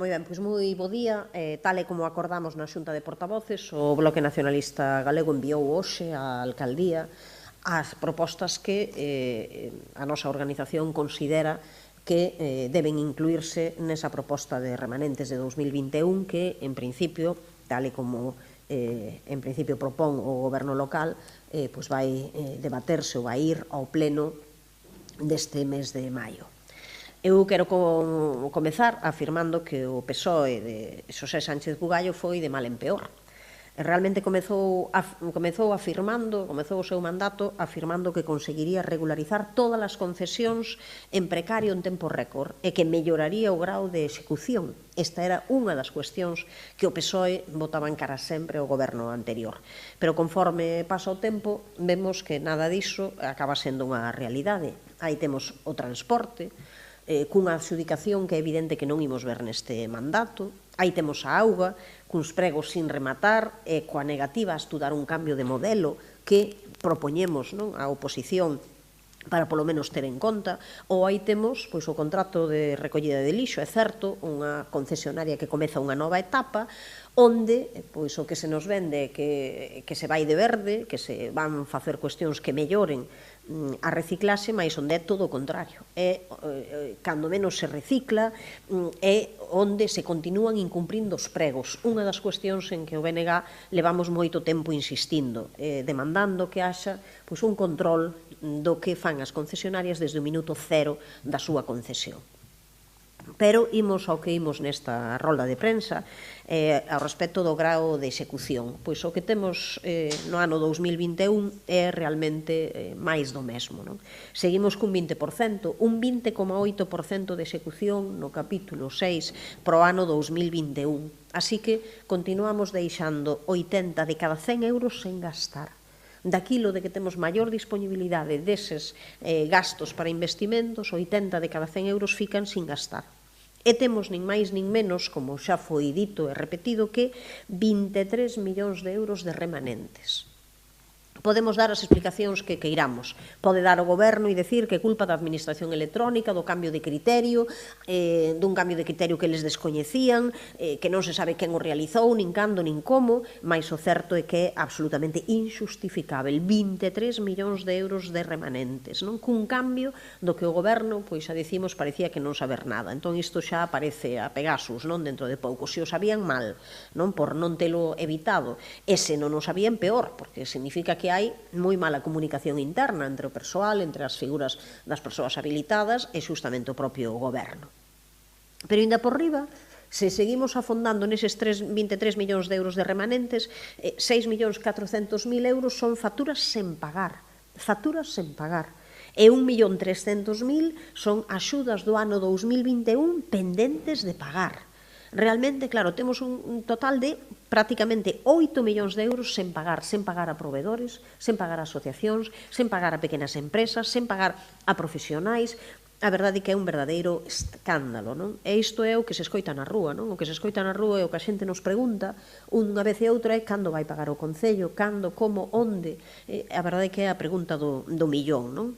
Moi ben, pois moi bo día. Tal e como acordamos na Xunta de Portavoces, o Bloque Nacionalista Galego enviou hoxe á Alcaldía as propostas que a nosa organización considera que deben incluirse nesa proposta de remanentes de 2021 que, en principio, tal e como en principio propón o Goberno local, pois vai debaterse ou vai ir ao pleno deste mes de maio. Eu quero comezar afirmando que o PSOE de Xosé Sánchez Bugallo foi de mal en peor. Realmente comezou o seu mandato afirmando que conseguiría regularizar todas as concesións en precario en tempo récord e que melloraría o grau de execución. Esta era unha das cuestións que o PSOE botaba en cara sempre ao goberno anterior. Pero conforme pasa o tempo, vemos que nada diso acaba sendo unha realidade. Aí temos o transporte, cunha adxudicación que é evidente que non imos ver neste mandato. Aí temos a auga, cuns pregos sin rematar e coa negativa a estudar un cambio de modelo que propoñemos a oposición para polo menos ter en conta, ou aí temos o contrato de recollida de lixo, é certo, unha concesionaria que comeza unha nova etapa, onde o que se nos vende que se vai de verde, que se van facer cuestións que melloren a reciclaxe, mas onde é todo o contrario. Cando menos se recicla, é onde se continúan incumprindo os pregos. Unha das cuestións en que o BNG levamos moito tempo insistindo, demandando que haxa un control do que fan as concesionarias desde o minuto cero da súa concesión. Pero imos ao que imos nesta rolda de prensa ao respecto do grao de execución. Pois o que temos no ano 2021 é realmente máis do mesmo. Seguimos cun 20%, un 20,8% de execución no capítulo 6 para o ano 2021. Así que continuamos deixando 80 de cada 100 euros sen gastar. Daquilo de que temos maior disponibilidade deses gastos para investimentos, 80 de cada 100 euros fican sin gastar. E temos nin máis nin menos, como xa foi dito e repetido, que 23 millóns de euros de remanentes. Podemos dar as explicacións que queiramos. Pode dar o goberno e decir que é culpa da administración electrónica, do cambio de criterio, dun cambio de criterio que eles descoñecían, que non se sabe quen o realizou, nin cando, nin como, mas o certo é que é absolutamente injustificável. 23 millóns de euros de remanentes, cun cambio do que o goberno, pois xa dicimos, parecía que non saber nada. Entón isto xa aparece a Pegasus, dentro de pouco. Se o sabían mal, por non telo evitado, e se non o sabían peor, porque significa que hai moi mala comunicación interna entre o persoal, entre as figuras das persoas habilitadas e xustamente o propio goberno. Pero ainda por riba, se seguimos afondando neses 23 millóns de euros de remanentes, 6.400.000 euros son facturas sen pagar. Facturas sen pagar. E 1.300.000 son axudas do ano 2021 pendentes de pagar. Realmente, claro, temos un total de prácticamente 8 millóns de euros sen pagar a proveedores, sen pagar a asociacións, sen pagar a pequenas empresas, sen pagar a profesionais. A verdade é que é un verdadeiro escándalo, non? E isto é o que se escoita na rúa, non? O que se escoita na rúa é o que a xente nos pregunta unha vez e outra é cando vai pagar o Concello, cando, como, onde. A verdade é que é a pregunta do millón, non?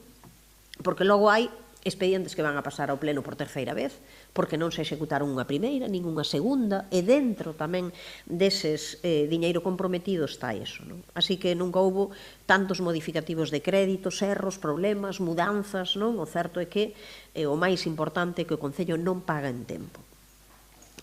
Porque logo hai expedientes que van a pasar ao pleno por terceira vez, porque non se executaron unha primeira, nin unha segunda, e dentro tamén deses diñeiro comprometido está iso. Así que nunca houbo tantos modificativos de créditos, erros, problemas, mudanzas. O certo é que o máis importante é que o Concello non paga en tempo.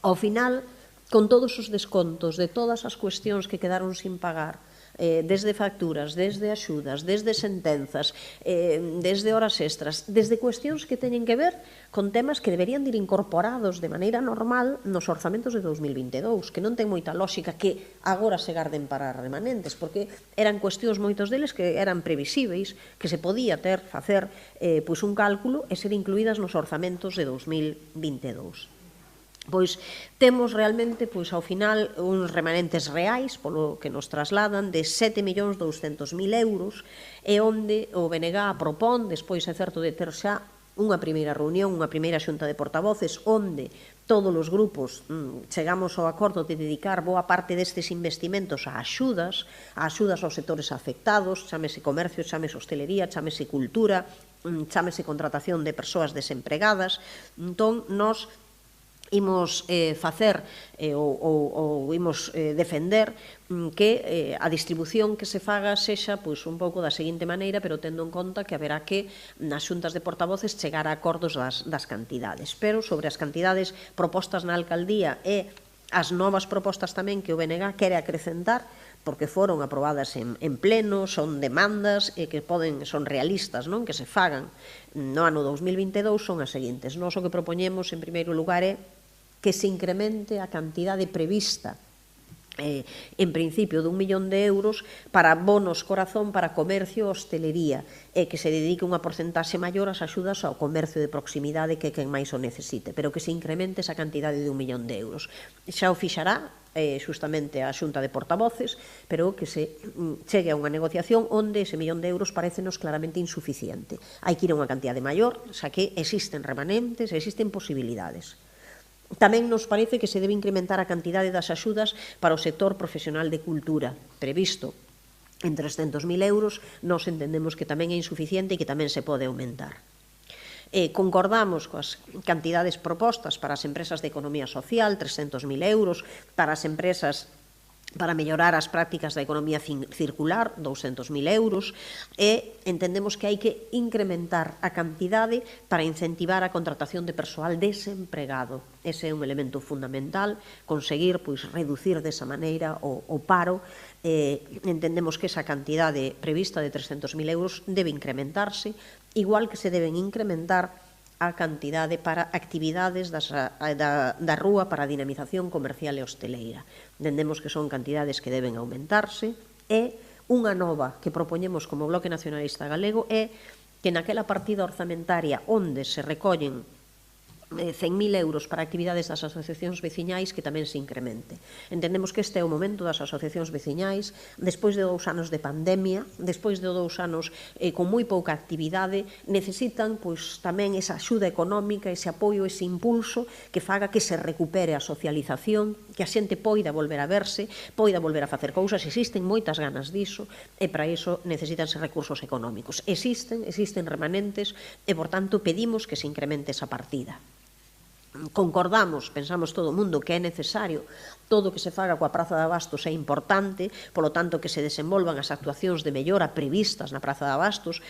Ao final, con todos os descontos de todas as cuestións que quedaron sin pagar, desde facturas, desde axudas, desde sentenzas, desde horas extras, desde cuestións que teñen que ver con temas que deberían ir incorporados de maneira normal nos orzamentos de 2022, que non ten moita lógica que agora se garden para remanentes, porque eran cuestións moitos deles que eran previsíveis, que se podía facer un cálculo e ser incluídas nos orzamentos de 2022. Pois temos realmente, ao final, uns remanentes reais, polo que nos trasladan, de 7.200.000 euros, e onde o BNG propón, despois é certo de ter xa unha primeira reunión, unha primeira xunta de portavoces, onde todos os grupos chegamos ao acordo de dedicar boa parte destes investimentos a axudas aos sectores afectados, chámese comercio, chámese hostelería, chámese cultura, chámese contratación de persoas desempregadas. Entón, nós imos facer ou imos defender que a distribución que se faga sexa un pouco da seguinte maneira, pero tendo en conta que haberá que nas xuntas de portavoces chegar a acordos das cantidades. Pero sobre as cantidades propostas na alcaldía e as novas propostas tamén que o BNG quere acrecentar, porque foron aprobadas en pleno, son demandas que son realistas, non, que se fagan no ano 2022, son as seguintes. Nós o que propoñemos, en primeiro lugar, é que se incremente a cantidade prevista en principio d'1 millón de euros para bonos corazón para comercio e hostelería e que se dedique unha porcentaxe maior ás axudas ao comercio de proximidade que quen máis o necesite, pero que se incremente esa cantidade de 1 millón de euros. Xa o fixará xustamente a Xunta de Portavoces, pero que se chegue a unha negociación onde ese millón de euros parecenos claramente insuficiente. Hai que ir a unha cantidade maior, xa que existen remanentes, existen posibilidades. Tamén nos parece que se debe incrementar a cantidade das axudas para o sector profesional de cultura, previsto en 300.000 euros, nós entendemos que tamén é insuficiente e que tamén se pode aumentar. Concordamos coas cantidades propostas para as empresas de economía social, 300.000 euros, para as empresas para mellorar as prácticas da economía circular, 200.000 euros, e entendemos que hai que incrementar a cantidade para incentivar a contratación de persoal desempregado. Ese é un elemento fundamental, conseguir reducir desa maneira o paro. Entendemos que esa cantidade prevista de 300.000 euros debe incrementarse, igual que se deben incrementar a cantidade para actividades da rúa para a dinamización comercial e hosteleira. Entendemos que son cantidades que deben aumentarse e unha nova que propoñemos como Bloque Nacionalista Galego é que naquela partida orzamentaria onde se recollen 100.000 euros para actividades das asociacións veciñais que tamén se incremente. Entendemos que este é o momento das asociacións veciñais, despois de 2 anos de pandemia, despois de 2 anos con moi pouca actividade, necesitan tamén esa axuda económica, ese apoio, ese impulso que faga que se recupere a socialización, que a xente poida volver a verse, poida volver a facer cousas. Existen moitas ganas diso e para iso necesitanse recursos económicos. Existen remanentes e, por tanto, pedimos que se incremente esa partida. Concordamos, pensamos todo o mundo que é necesario, todo o que se faga coa Praza de Abastos é importante, polo tanto que se desenvolvan as actuacións de mellora previstas na Praza de Abastos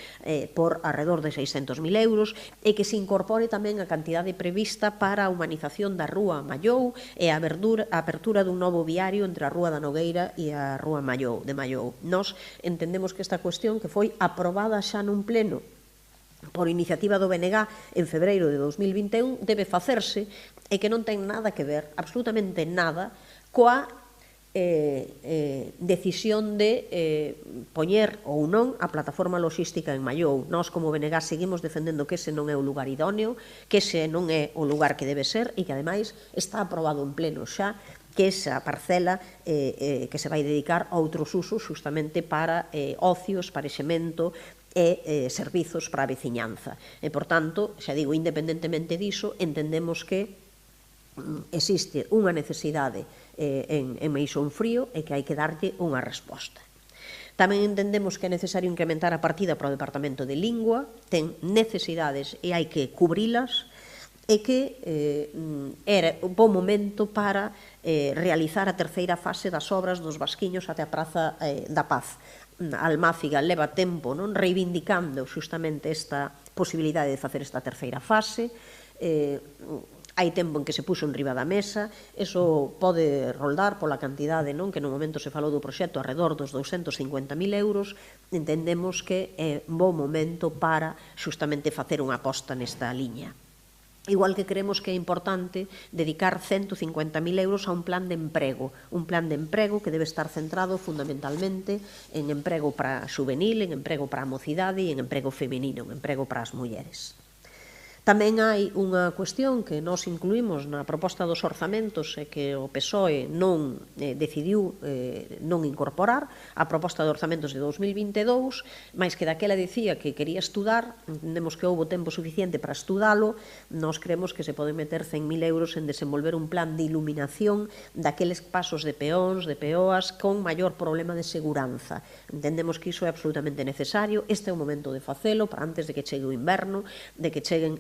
por arredor de 600.000 euros e que se incorpore tamén a cantidade prevista para a humanización da Rúa Mallou e a apertura dun novo viario entre a Rúa da Nogueira e a Rúa de Mallou. Nós entendemos que esta cuestión que foi aprobada xa nun pleno por iniciativa do BNG en febreiro de 2021 debe facerse e que non ten nada que ver, absolutamente nada, coa decisión de poñer ou non a plataforma logística en Mallou. Nós como BNG seguimos defendendo que ese non é o lugar idóneo, que ese non é o lugar que debe ser e que ademais está aprobado en pleno xa que esa parcela que se vai dedicar a outros usos justamente para ocios, parexemento e servizos para a veciñanza. E, por tanto, xa digo, independentemente diso, entendemos que existe unha necesidade en Meixón Frío e que hai que darlle unha resposta. Tamén entendemos que é necesario incrementar a partida para o Departamento de Lingua, ten necesidades e hai que cubrilas, e que era un bon momento para realizar a terceira fase das obras dos Vasquiños até a Praza da Paz. Almáciga leva tempo reivindicando justamente esta posibilidade de facer esta terceira fase. Hai tempo en que se puxo en riba da mesa, eso pode roldar pola cantidade que no momento se falou do proxecto arredor dos 250.000 euros. Entendemos que é un bon momento para justamente facer unha aposta nesta liña. Igual que creemos que é importante dedicar 150.000 euros a un plan de emprego que debe estar centrado fundamentalmente en emprego para xuvenil, en emprego para a mocidade e en emprego feminino, en emprego para as mulleres. Tamén hai unha cuestión que nós incluímos na proposta dos orzamentos e que o PSOE non decidiu non incorporar a proposta de orzamentos de 2022, mais que daquela dicía que quería estudar. Entendemos que houbo tempo suficiente para estudalo. Nós creemos que se poden meter 100.000 euros en desenvolver un plan de iluminación daqueles pasos de peóns, de peoas, con maior problema de seguranza. Entendemos que iso é absolutamente necesario. Este é o momento de facelo para antes de que chegue o inverno, de que cheguen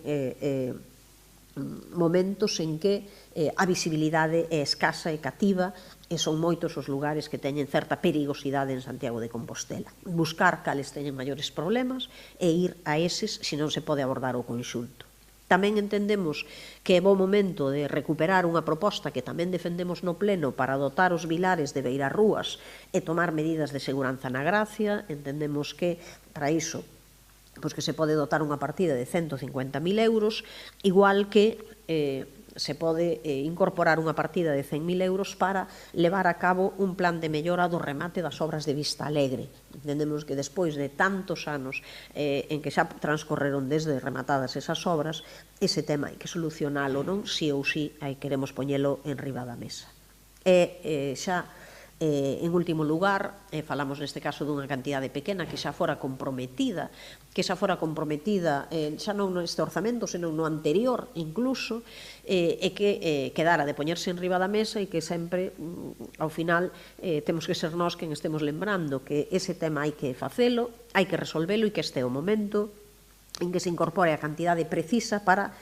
momentos en que a visibilidade é escasa e cativa e son moitos os lugares que teñen certa perigosidade en Santiago de Compostela. Buscar cales teñen maiores problemas e ir a eses se non se pode abordar o conxunto. Tamén entendemos que é bo momento de recuperar unha proposta que tamén defendemos no pleno para dotar os vilares de beirarrúas e tomar medidas de seguranza na Gracia. Entendemos que para iso que se pode dotar unha partida de 150.000 euros, igual que se pode incorporar unha partida de 100.000 euros para levar a cabo un plan de mellora do remate das obras de Vista Alegre. Entendemos que despois de tantos anos en que xa transcorreron desde rematadas esas obras, ese tema hai que solucionalo, non? Si ou si queremos poñelo en riba da mesa. E xa en último lugar, falamos neste caso dunha cantidade pequena que xa fora comprometida, xa non neste orzamento, senón no anterior incluso, e que quedara de poñerse en riba da mesa e que sempre, ao final, temos que ser nós quen estemos lembrando que ese tema hai que facelo, hai que resolvelo e que este é o momento en que se incorpore a cantidade precisa para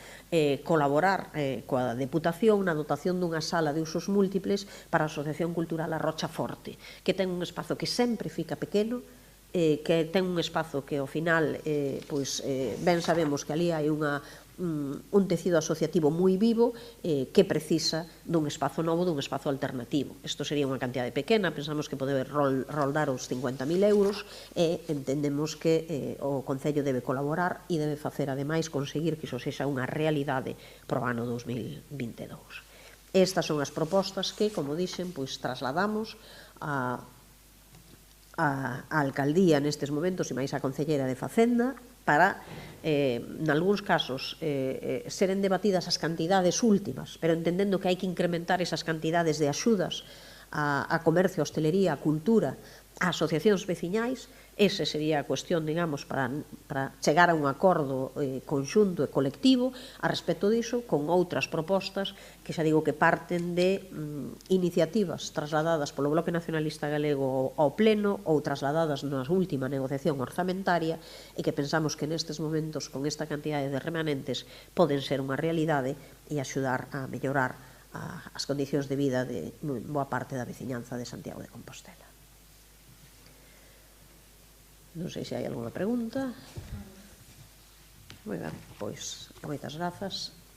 colaborar coa Deputación na dotación dunha sala de usos múltiples para a Asociación Cultural A Rocha Forte, que ten un espazo que sempre fica pequeno, que ten un espazo que ao final ben sabemos que ali hai un tecido asociativo moi vivo que precisa dun espazo novo, dun espazo alternativo. Isto sería unha cantidade pequena, pensamos que pode roldar os 50.000 euros e entendemos que o Concello debe colaborar e debe facer, ademais, conseguir que iso sexa unha realidade para o ano 2022. Estas son as propostas que, como dixen, trasladamos a alcaldía nestes momentos e máis a concelleira de Facenda para, nalgúns casos, seren debatidas as cantidades últimas, pero entendendo que hai que incrementar esas cantidades de axudas a comercio, a hostelería, a cultura, a asociacións veciñais. Esa sería a cuestión, digamos, para chegar a un acordo conxunto e colectivo a respecto diso, con outras propostas que xa digo que parten de iniciativas trasladadas polo Bloque Nacionalista Galego ao Pleno ou trasladadas na última negociación orzamentaria e que pensamos que nestes momentos, con esta cantidade de remanentes, poden ser unha realidade e axudar a mellorar as condicións de vida de boa parte da veciñanza de Santiago de Compostela. Non sei se hai algunha pregunta. Moi ben, pois moitas grazas.